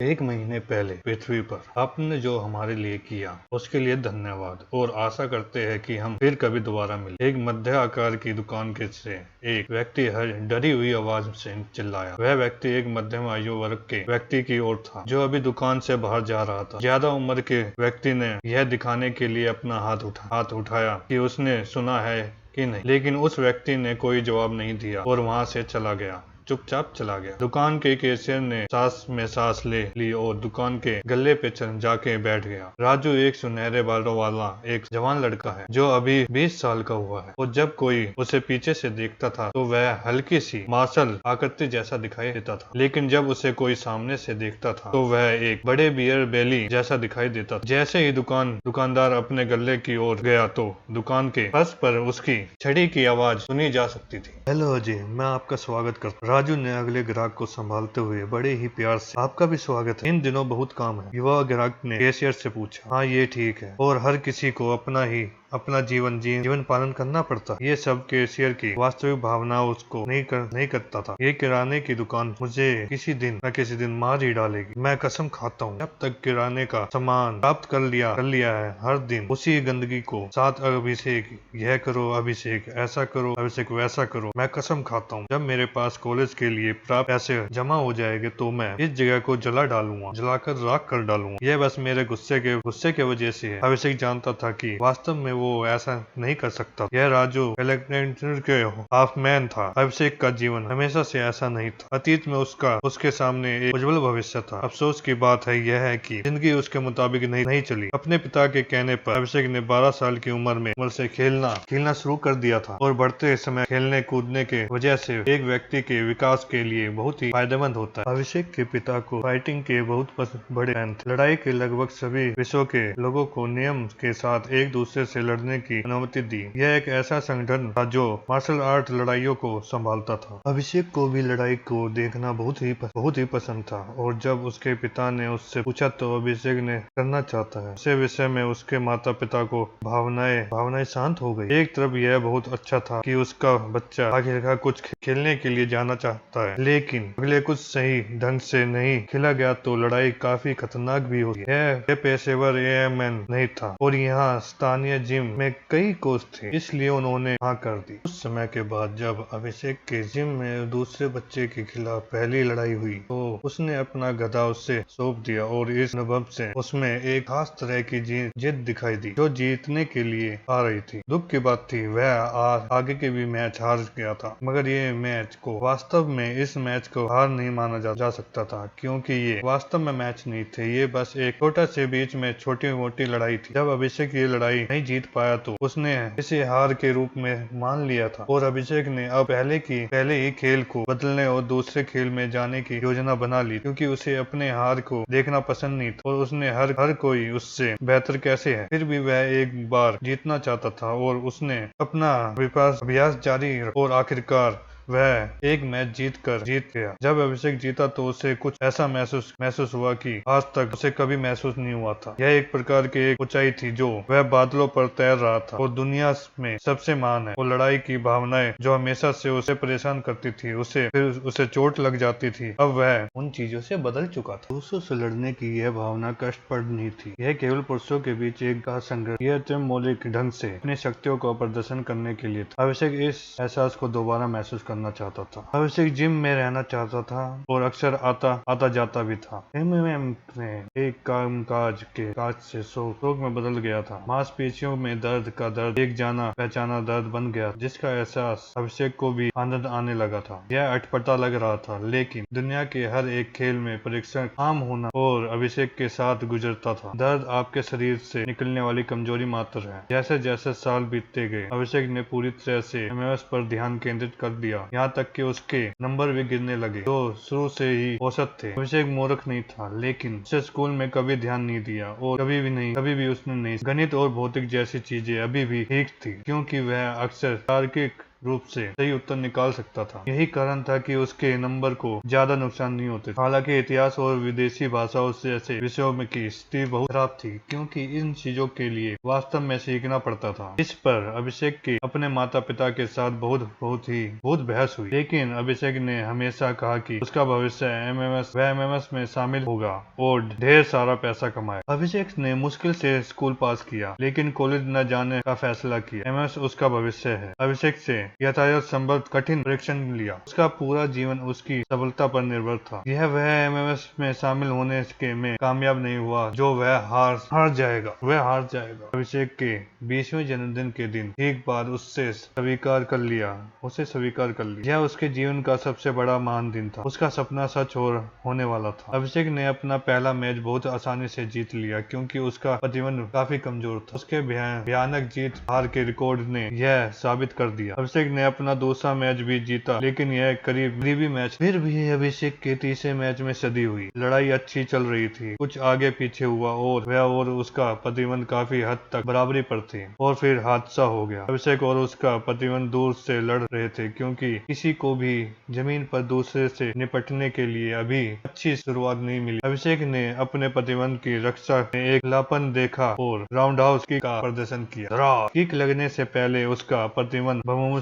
एक महीने पहले पृथ्वी पर आपने जो हमारे लिए किया उसके लिए धन्यवाद और आशा करते हैं कि हम फिर कभी दोबारा मिले। एक मध्य आकार की दुकान के से एक व्यक्ति हर डरी हुई आवाज से चिल्लाया। वह व्यक्ति एक मध्यम आयु वर्ग के व्यक्ति की ओर था जो अभी दुकान से बाहर जा रहा था। ज्यादा उम्र के व्यक्ति ने यह दिखाने के लिए अपना हाथ उठाया कि उसने सुना है कि नहीं, लेकिन उस व्यक्ति ने कोई जवाब नहीं दिया और वहां से चला गया, चुपचाप चला गया। दुकान के कैशियर ने सांस ले ली और दुकान के गल्ले पे जाके बैठ गया। राजू एक सुनहरे बालों वाला एक जवान लड़का है जो अभी 20 साल का हुआ है और जब कोई उसे पीछे से देखता था तो वह हल्की सी मार्शल आकृति जैसा दिखाई देता था, लेकिन जब उसे कोई सामने से देखता था तो वह एक बड़े बियर बेली जैसा दिखाई देता था। जैसे ही दुकानदार अपने गल्ले की ओर गया तो दुकान के फर्श पर उसकी छड़ी की आवाज सुनी जा सकती थी। हेलो अजय, मैं आपका स्वागत करता हूँ। राजू ने अगले ग्राहक को संभालते हुए बड़े ही प्यार से, आपका भी स्वागत है, इन दिनों बहुत काम है। युवा ग्राहक ने कैशियर से पूछा। हाँ ये ठीक है, और हर किसी को अपना जीवन पालन करना पड़ता। ये सब कैशियर की वास्तविक भावना उसको नहीं करता था। ये किराने की दुकान मुझे किसी दिन न किसी दिन मार ही डालेगी, मैं कसम खाता हूँ। जब तक किराने का सामान प्राप्त कर लिया है, हर दिन उसी गंदगी को साथ अभिषेक, यह करो अभिषेक, ऐसा करो अभिषेक, वैसा करो। मैं कसम खाता हूँ जब मेरे पास कॉलेज के लिए प्राप्त पैसे जमा हो जाएंगे तो मैं इस जगह को जलाकर राख कर डालूंगा। यह बस मेरे गुस्से के वजह से है। अभिषेक जानता था कि वास्तव में वो ऐसा नहीं कर सकता। यह राजू इलेक्ट्रॉनिक के हाफ मैन था। अभिषेक का जीवन हमेशा से ऐसा नहीं था। अतीत में उसके सामने एक उज्जवल भविष्य था। अफसोस की बात है यह है कि जिंदगी उसके मुताबिक नहीं चली। अपने पिता के कहने पर अभिषेक ने 12 साल की उम्र से खेलना शुरू कर दिया था और बढ़ते समय खेलने कूदने के वजह से एक व्यक्ति के विकास के लिए बहुत ही फायदेमंद होता है। अभिषेक के पिता को फाइटिंग के बहुत बड़े फैन थे। लड़ाई के लगभग सभी विश्व के लोगों को नियम के साथ एक दूसरे से लड़ने की अनुमति दी। यह एक ऐसा संगठन था जो मार्शल आर्ट लड़ाइयों को संभालता था। अभिषेक को भी लड़ाई को देखना बहुत ही पसंद था और जब उसके पिता ने उससे पूछा तो अभिषेक ने करना चाहता है। इस विषय में उसके माता पिता को भावनाएं शांत हो गई। एक तरफ यह बहुत अच्छा था कि उसका बच्चा आखिरकार कुछ खेलने के लिए जाना चाहता है, लेकिन अगले कुछ सही ढंग से नहीं खेला गया तो लड़ाई काफी खतरनाक भी होगी। यह पेशेवर एएमएन नहीं था और यहाँ स्थानीय जिम में कई कोच थे, इसलिए उन्होंने हाँ कर दी। कुछ समय के बाद जब अभिषेक के जिम में दूसरे बच्चे के खिलाफ पहली लड़ाई हुई तो उसने अपना गधा उससे सौंप दिया और इस अनुभव से उसमें एक खास तरह की जिद दिखाई दी जो जीतने के लिए आ रही थी। दुख की बात थी वह आगे के भी मैच हार गया था, मगर ये मैच को वास्तव में इस मैच को हार नहीं माना जा सकता था क्योंकि ये वास्तव में मैच नहीं थे। ये बस एक छोटा से बीच में छोटी मोटी लड़ाई थी। जब अभिषेक ये लड़ाई नहीं जीत पाया तो उसने इसे हार के रूप में मान लिया था और अभिषेक ने अब पहले ही खेल को बदलने और दूसरे खेल में जाने की योजना बना ली क्योंकि उसे अपने हार को देखना पसंद नहीं था और उसने हर कोई उससे बेहतर कैसे है, फिर भी वह एक बार जीतना चाहता था और उसने अपना अभ्यास जारी और आखिरकार वह एक मैच जीत गया। जब अभिषेक जीता तो उसे कुछ ऐसा महसूस हुआ कि आज तक उसे कभी महसूस नहीं हुआ था। यह एक प्रकार की एक ऊंचाई थी जो वह बादलों पर तैर रहा था और दुनिया में सबसे महान है। वो लड़ाई की भावनाएं जो हमेशा से उसे परेशान करती थी उसे चोट लग जाती थी, अब वह उन चीजों से बदल चुका था। दूसरों से लड़ने की यह भावना कष्टप्रद नहीं थी, यह केवल पुरुषों के बीच एक का संघर्ष, यह मौलिक ढंग से अपनी शक्तियों का प्रदर्शन करने के लिए था। अभिषेक इस एहसास को दोबारा महसूस करना चाहता था। अभिषेक जिम में रहना चाहता था और अक्सर आता जाता भी था। एमएमए में एक काज से शौक में बदल गया था। मांसपेशियों में दर्द का दर्द एक जाना पहचाना दर्द बन गया जिसका एहसास अभिषेक को भी आनंद आने लगा था। यह अटपटा लग रहा था, लेकिन दुनिया के हर एक खेल में परीक्षण आम होना और अभिषेक के साथ गुजरता था। दर्द आपके शरीर से निकलने वाली कमजोरी मात्र है। जैसे जैसे साल बीतते गए अभिषेक ने पूरी तरह से एमएमएस पर ध्यान केंद्रित कर दिया, यहाँ तक कि उसके नंबर भी गिरने लगे जो शुरू से ही औसत थे। अभिषेक मूर्ख नहीं था, लेकिन उसे स्कूल में कभी ध्यान नहीं दिया और कभी भी उसने नहीं। गणित और भौतिक जैसी चीजें अभी भी ठीक थी क्योंकि वह अक्सर तार्किक रूप से सही उत्तर निकाल सकता था। यही कारण था कि उसके नंबर को ज्यादा नुकसान नहीं होते थे। हालांकि इतिहास और विदेशी भाषाओं से ऐसे विषयों में की स्थिति बहुत खराब थी, क्योंकि इन चीजों के लिए वास्तव में सीखना पड़ता था। इस पर अभिषेक की अपने माता पिता के साथ बहुत बहस हुई, लेकिन अभिषेक ने हमेशा कहा कि उसका भविष्य एमएमएस में शामिल होगा और ढेर सारा पैसा कमाए। अभिषेक ने मुश्किल से स्कूल पास किया, लेकिन कॉलेज न जाने का फैसला किया। एमएमएस उसका भविष्य है। अभिषेक से यथायथ संभव कठिन परीक्षण लिया। उसका पूरा जीवन उसकी सफलता पर निर्भर था। यह वह एमएमएस में शामिल होने के में कामयाब नहीं हुआ जो वह हार जाएगा। अभिषेक के 20वें जन्मदिन के दिन ठीक बाद उसे स्वीकार कर लिया। यह उसके जीवन का सबसे बड़ा महान दिन था। उसका सपना सच होने वाला था। अभिषेक ने अपना पहला मैच बहुत आसानी से जीत लिया, क्योंकि उसका प्रतिबंध काफी कमजोर था। उसके भयानक जीत हार के रिकॉर्ड ने यह साबित कर दिया। अभिषेक ने अपना दूसरा मैच भी जीता, लेकिन यह करीबी मैच। फिर भी अभिषेक के तीसरे मैच में सदी हुई। लड़ाई अच्छी चल रही थी, कुछ आगे पीछे हुआ और वह और उसका प्रतिबंध काफी हद तक बराबरी पर थे। और फिर हादसा हो गया। अभिषेक और उसका प्रतिबंध दूर से लड़ रहे थे, क्योंकि किसी को भी जमीन पर दूसरे से निपटने के लिए अभी अच्छी शुरुआत नहीं मिली। अभिषेक ने अपने प्रतिबंध की रक्षा में एक लापन देखा और राउंड हाउस किक का प्रदर्शन किया। किक लगने से पहले उसका प्रतिबंध बहुत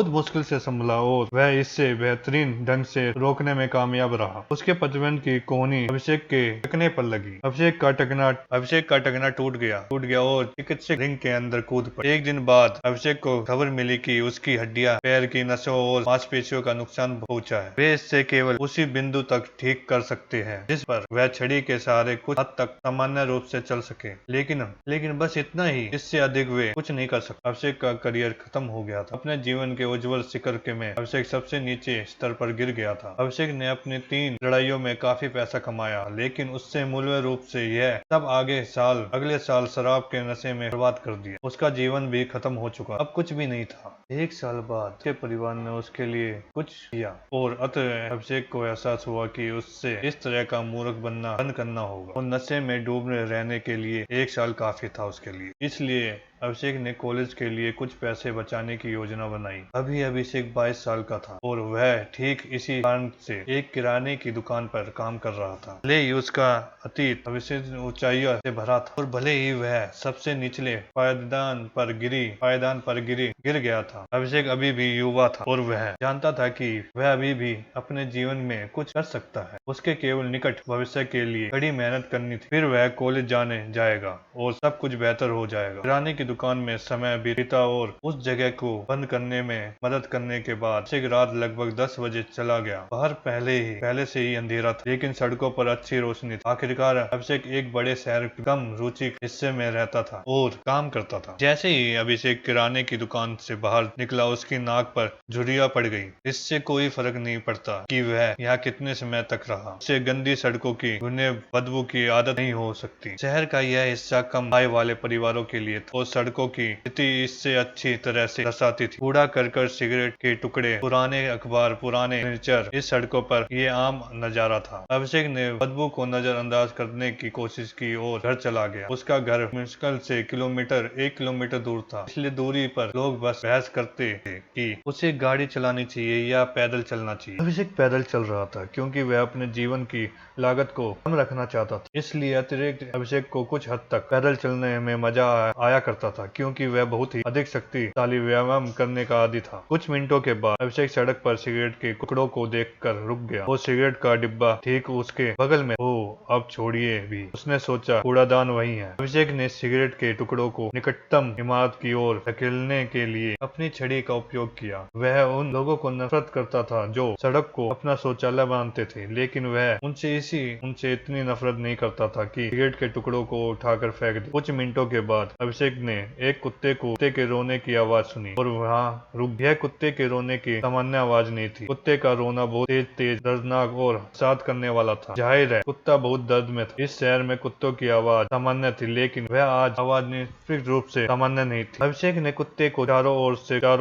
मुश्किल से संभला और वह इससे बेहतरीन ढंग से रोकने में कामयाब रहा। उसके प्रतिबंध की कोहनी अभिषेक के टखने पर लगी। अभिषेक का टखना टूट गया और चिकित्सक रिंग के अंदर कूद पड़े। एक दिन बाद अभिषेक को खबर मिली कि उसकी हड्डियां, पैर की नसों और मांसपेशियों का नुकसान पहुंचा है। वे इससे केवल उसी बिंदु तक ठीक कर सकते हैं जिस पर वह छड़ी के सहारे कुछ हद तक सामान्य रूप से चल सके, लेकिन बस इतना ही, इससे अधिक वे कुछ नहीं कर सकते। अभिषेक का करियर खत्म हो गया था। अपने जीवन के उज्जवल शिखर के में अभिषेक सबसे नीचे स्तर पर गिर गया था। अभिषेक ने अपनी 3 लड़ाइयों में काफी पैसा कमाया, लेकिन उससे मूल्य रूप से यह सब अगले साल शराब के नशे में बर्बाद कर दिया। उसका जीवन भी खत्म हो चुका, अब कुछ भी नहीं था। 1 साल बाद उसके परिवार ने उसके लिए कुछ किया और अतः अभिषेक को एहसास हुआ कि उससे इस तरह का मूर्ख बनना बंद करना होगा और नशे में डूबे रहने के लिए 1 साल काफी था उसके लिए। इसलिए अभिषेक ने कॉलेज के लिए कुछ पैसे बचाने की योजना बनाई। अभी अभिषेक 22 साल का था और वह ठीक इसी कारण से एक किराने की दुकान पर काम कर रहा था। भले ही उसका अतीत अभिषेक ऊंचाइयों से भरा था और भले ही वह सबसे निचले पायदान पर गिर गया था, अभिषेक अभी भी युवा था और वह जानता था कि वह अभी भी अपने जीवन में कुछ कर सकता है। उसके केवल निकट भविष्य के लिए कड़ी मेहनत करनी थी। फिर वह कॉलेज जाने जाएगा और सब कुछ बेहतर हो जाएगा। किराने की दुकान में समय बीता और उस जगह को बंद करने में मदद करने के बाद अभिषेक रात लगभग 10 बजे चला गया। बाहर पहले से ही अंधेरा था, लेकिन सड़कों पर अच्छी रोशनी थी। आखिरकार अभिषेक एक बड़े शहर के कम रुचिक हिस्से में रहता था और काम करता था। जैसे ही अभिषेक किराने की दुकान से बाहर निकला, उसकी नाक पर झुर्रियां पड़ गई। इससे कोई फर्क नहीं पड़ता कि वह यहाँ कितने समय तक रहा, उसे गंदी सड़कों की घुने बदबू की आदत नहीं हो सकती। शहर का यह हिस्सा कम आय वाले परिवारों के लिए था और सड़कों की स्थिति इससे अच्छी तरह से दर्शाती थी। कूड़ा करकट, सिगरेट के टुकड़े, पुराने अखबार, पुराने फर्नीचर, इस सड़कों पर यह आम नजारा था। अभिषेक ने बदबू को नजरअंदाज करने की कोशिश की और घर चला गया। उसका घर मुश्किल से 1 किलोमीटर दूर था। इसलिए दूरी पर लोग बस बहस करते थे कि उसे गाड़ी चलानी चाहिए या पैदल चलना चाहिए। अभिषेक पैदल चल रहा था, क्योंकि वह अपने जीवन की लागत को कम रखना चाहता था। इसलिए अतिरिक्त अभिषेक को कुछ हद तक पैदल चलने में मजा आया करता था, क्योंकि वह बहुत ही अधिक शक्तिशाली व्यायाम करने का आदी था। कुछ मिनटों के बाद अभिषेक सड़क पर सिगरेट के टुकड़ों को देखकर रुक गया। वो सिगरेट का डिब्बा ठीक उसके बगल में। अब छोड़िए भी, उसने सोचा, कूड़ादान वही है। अभिषेक ने सिगरेट के टुकड़ों को निकटतम इमारत की ओर धकेलने के लिए अपनी छड़ी का उपयोग किया। वह उन लोगों को नफरत करता था जो सड़क को अपना शौचालय मानते थे, लेकिन वह उनसे इतनी नफरत नहीं करता था कि सिगरेट के टुकड़ों को उठाकर फेंक दे। कुछ मिनटों के बाद अभिषेक ने एक कुत्ते के रोने की आवाज सुनी और वहाँ रुक गया। कुत्ते के रोने की सामान्य आवाज नहीं थी। कुत्ते का रोना बहुत तेज, दर्दनाक और साथ करने वाला था। जाहिर है, कुत्ता बहुत दर्द में था। इस शहर में कुत्तों की आवाज सामान्य थी, लेकिन वह आवाज निश्चित रूप से सामान्य नहीं थी। अभिषेक ने कुत्ते को चारों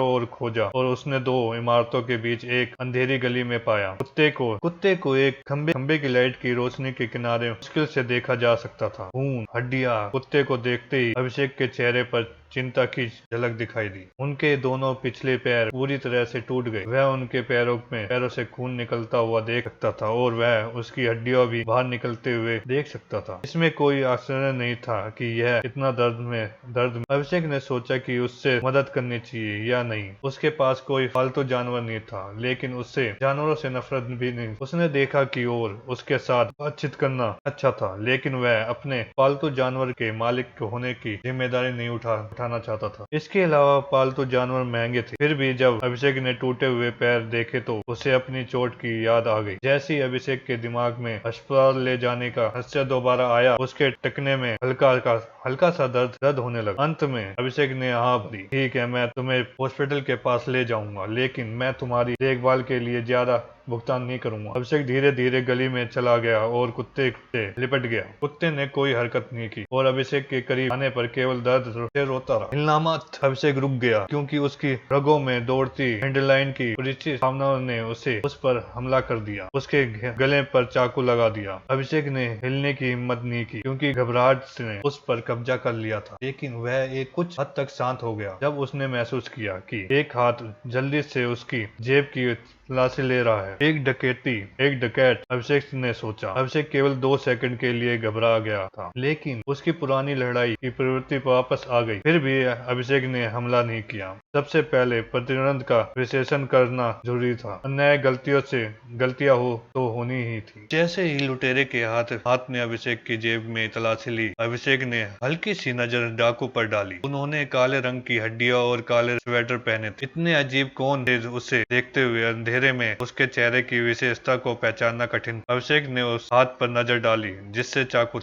ओर खोजा और उसने 2 इमारतों के बीच एक अंधेरी गली में पाया। कुत्ते को एक खंबे की लाइट की रोशनी के किनारे मुश्किल से देखा जा सकता था। खून, हड्डियां। कुत्ते को देखते ही अभिषेक के चेहरे पर चिंता की झलक दिखाई दी। उनके दोनों पिछले पैर पूरी तरह से टूट गए। वह उनके पैरों से खून निकलता हुआ देख सकता था और वह उसकी हड्डियां भी बाहर निकलते हुए देख सकता था। इसमें कोई आश्चर्य नहीं था कि यह इतना दर्द। अभिषेक ने सोचा कि उससे मदद करनी चाहिए या नहीं। उसके पास कोई पालतू जानवर नहीं था, लेकिन उससे जानवरों से नफरत भी नहीं। उसने देखा कि और उसके साथ बातचीत करना अच्छा था, लेकिन वह अपने पालतू जानवर के मालिक होने की जिम्मेदारी नहीं उठाना चाहता था। इसके अलावा पालतू जानवर महंगे थे। फिर भी जब अभिषेक ने टूटे हुए पैर देखे तो उसे अपनी चोट की याद आ गई। जैसे ही अभिषेक के दिमाग में अस्पताल ले जाने का हादसा दोबारा आया, उसके टकने में हल्का सा दर्द होने लगा। अंत में अभिषेक ने हाँ भरी, ठीक है, मैं तुम्हें हॉस्पिटल के पास ले जाऊंगा, लेकिन मैं तुम्हारी देखभाल के लिए ज्यादा भुगतान नहीं करूंगा। अभिषेक धीरे धीरे गली में चला गया और कुत्ते से लिपट गया। कुत्ते ने कोई हरकत नहीं की और अभिषेक के करीब आने पर केवल दर्द से रोता रहा। हिलना मत। अभिषेक रुक गया क्योंकि उसकी रगों में दौड़ती हैंडलाइन की परिचित भावनाओं ने उस पर हमला कर दिया। उसके गले पर चाकू लगा दिया। अभिषेक ने हिलने की हिम्मत नहीं की क्योंकि घबराहट ने उस पर कब्जा कर लिया था, लेकिन वह एक कुछ हद तक शांत हो गया जब उसने महसूस किया कि एक हाथ जल्दी से उसकी जेब की तलाशी ले रहा है। एक डकैत, अभिषेक ने सोचा। अभिषेक केवल 2 सेकंड के लिए घबरा गया था, लेकिन उसकी पुरानी लड़ाई की प्रवृत्ति वापस आ गई। फिर भी अभिषेक ने हमला नहीं किया। सबसे पहले प्रतिद्वंद का विश्लेषण करना जरूरी था। अन्य गलतियां हो तो होनी ही थी। जैसे ही लुटेरे के हाथ ने अभिषेक की जेब में तलाशी ली, अभिषेक ने हल्की सी नजर डाकू पर डाली। उन्होंने काले रंग की हड्डियां और काले स्वेटर पहने थे। इतने अजीब कौन थे? उसे देखते हुए अंधेरे में उसके चेहरे की विशेषता को पहचानना कठिन। अभिषेक ने उस हाथ पर नजर डाली जिसमें चाकू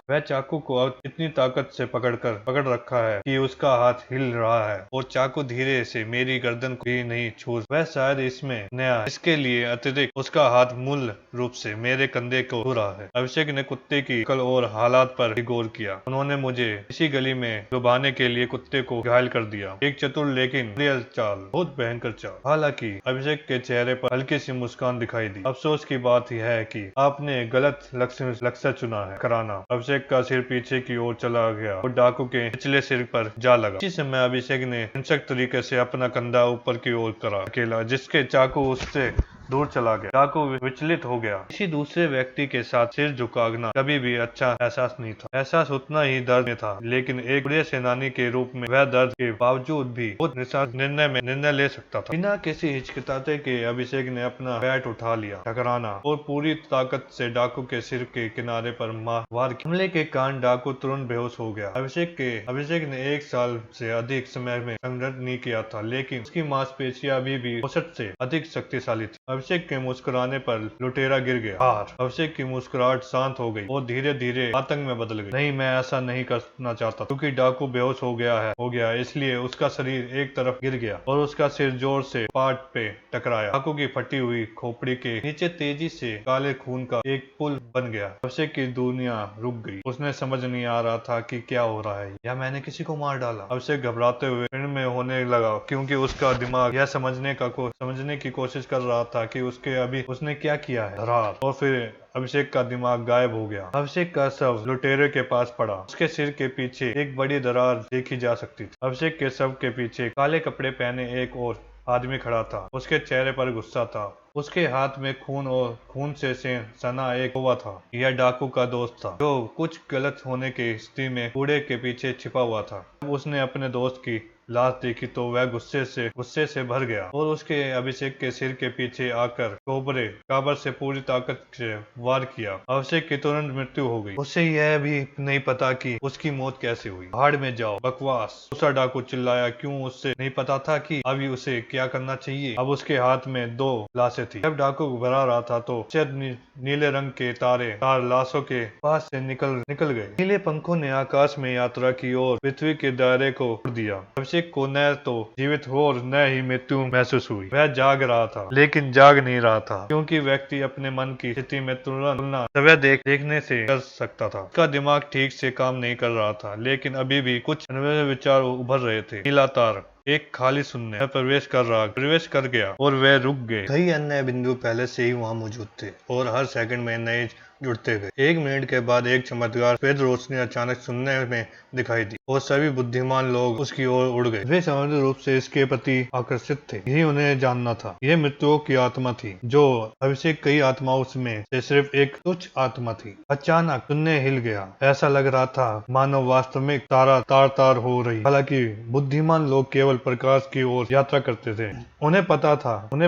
वह चाकू को अब इतनी ताकत से पकड़ रखा है कि उसका हाथ हिल रहा है और चाकू धीरे से मेरी गर्दन को भी नहीं छू। वह शायद इसमें नया, इसके लिए अतिरिक्त उसका हाथ मूल रूप से मेरे कंधे को छू रहा है। अभिषेक ने कुत्ते की अकल और हालात पर भी गौर किया। उन्होंने मुझे इसी गली में डुबाने के लिए कुत्ते को घायल कर दिया। एक चतुर लेकिन रियल चाल, बहुत भयंकर चाल। हालांकि अभिषेक के चेहरे पर हल्की सी मुस्कान दिखाई दी। अफसोस की बात यह है कि आपने गलत लक्ष्य चुना है। कराना। अभिषेक का सिर पीछे की ओर चला गया और डाकू के पिछले सिर पर जा लगा। इसी समय अभिषेक ने हिंसक तरीके से अपना कंधा ऊपर की ओर करा अकेला, जिसके चाकू उससे दूर चला गया। डाकू विचलित हो गया। किसी दूसरे व्यक्ति के साथ सिर झुकाना कभी भी अच्छा एहसास नहीं था। एहसास उतना ही दर्द में था, लेकिन एक बड़े सेनानी के रूप में वह दर्द के बावजूद भी बहुत निर्णय ले सकता था। बिना किसी हिचकिचाते के अभिषेक ने अपना बैट उठा लिया, टकराना और पूरी ताकत से डाकू के सिर के किनारे पर वार किया। हमले के कारण डाकू तुरंत बेहोश हो गया। अभिषेक ने 1 साल से अधिक समय में संघर्ष नहीं किया था, लेकिन उसकी मांसपेशियां अभी भी औसत से अधिक शक्तिशाली थी। अभिषेक के मुस्कुराने पर लुटेरा गिर गया। हार। अभिषेक की मुस्कुराहट शांत हो गई और धीरे धीरे आतंक में बदल गई। नहीं, मैं ऐसा नहीं करना चाहता, क्योंकि डाकू बेहोश हो गया इसलिए उसका शरीर एक तरफ गिर गया और उसका सिर जोर से पाट पे टकराया। डाकू की फटी हुई खोपड़ी के नीचे तेजी से काले खून का एक पुल बन गया। अभिषेक की दुनिया रुक गई। उसने समझ नहीं आ रहा था कि क्या हो रहा है, या मैंने किसी को मार डाला। अभिषेक घबराते हुए पिंड में होने लगा, क्योंकि उसका दिमाग यह समझने की कोशिश कर रहा था कि उसने क्या किया है। धरार। और फिर अभिषेक का दिमाग गायब हो गया। अभिषेक का शव लुटेरे के पास पड़ा। उसके सिर के पीछे एक बड़ी दरार देखी जा सकती थी। अभिषेक के शव के पीछे काले कपड़े पहने एक और आदमी खड़ा था। उसके चेहरे पर गुस्सा था। उसके हाथ में खून से सना एक हुआ था। यह डाकू का दोस्त था, जो कुछ गलत होने की स्थिति में कूड़े के पीछे छिपा हुआ था। जब उसने अपने दोस्त की लाश देखी तो वह गुस्से से भर गया और उसके अभिषेक के सिर के पीछे आकर काबर से पूरी ताकत से वार किया। अभिषेक की तुरंत मृत्यु हो गई। उसे यह भी नहीं पता कि उसकी मौत कैसे हुई। भाड़ में जाओ, बकवास। दूसरा डाकू चिल्लाया। क्यों उसे नहीं पता था कि अभी उसे क्या करना चाहिए? अब उसके हाथ में 2 लाशें थी। जब डाकू घबरा रहा था तो नीले रंग के तार लाशों के पास से निकल गए। नीले पंखों ने आकाश में यात्रा की और पृथ्वी के दायरे को तोड़ दिया। अभिषेक को न तो जीवित हो और न ही मृत्यु महसूस हुई। वह जाग रहा था, लेकिन जाग नहीं रहा था, क्योंकि व्यक्ति अपने मन की स्थिति में तुलना स्वयं देखने से कर सकता था। उसका दिमाग ठीक से काम नहीं कर रहा था, लेकिन अभी भी कुछ अनवय विचार उभर रहे थे। नीला तार। एक खाली शून्य में प्रवेश कर गया और वह रुक गए। कई अन्य बिंदु पहले से ही वहां मौजूद थे और हर सेकंड में नए जुड़ते गए। 1 मिनट के बाद एक चमत्कार सफेद रोशनी अचानक शून्य में दिखाई दी और सभी बुद्धिमान लोग उसकी ओर उड़ गए। वे सामान्य रूप से इसके प्रति आकर्षित थे। यही उन्हें जानना था। यह मृत्युओं की आत्मा थी, जो अभिषेक कई आत्माओं में से सिर्फ एक तुच्छ आत्मा थी। अचानक शून्य हिल गया। ऐसा लग रहा था मानव वास्तविक तार तार हो रही। हालांकि बुद्धिमान लोग केवल प्रकाश की ओर यात्रा करते थे। उन्हें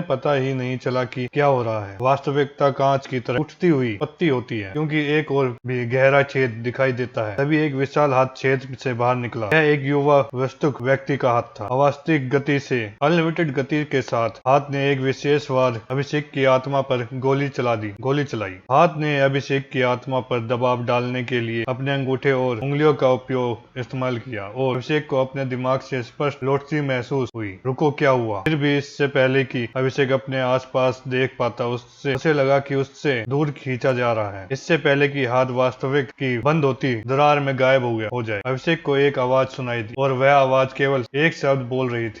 पता ही नहीं चला कि क्या हो रहा है। वास्तविकता कांच की तरह उठती हुई पत्ती होती है, क्योंकि एक और भी गहरा छेद दिखाई देता है। तभी एक विशाल हाथ छेद से बाहर निकला। यह एक युवा वस्तुक व्यक्ति का हाथ था। अवास्तविक गति से अनलिमिटेड गति के साथ हाथ ने एक विशेष वार अभिषेक की आत्मा पर गोली चलाई। हाथ ने अभिषेक की आत्मा पर दबाव डालने के लिए अपने अंगूठे और उंगलियों का उपयोग इस्तेमाल किया और अभिषेक को अपने दिमाग से स्पष्ट लौटती महसूस हुई। रुको, क्या हुआ? फिर भी इससे पहले कि अभिषेक अपने आसपास देख पाता, उसे लगा कि उससे दूर खींचा जा रहा है। इससे पहले कि हाथ वास्तविक की बंद होती दरार में गायब हो जाए, अभिषेक को एक आवाज सुनाई दी और वह आवाज केवल एक शब्द बोल रही थी।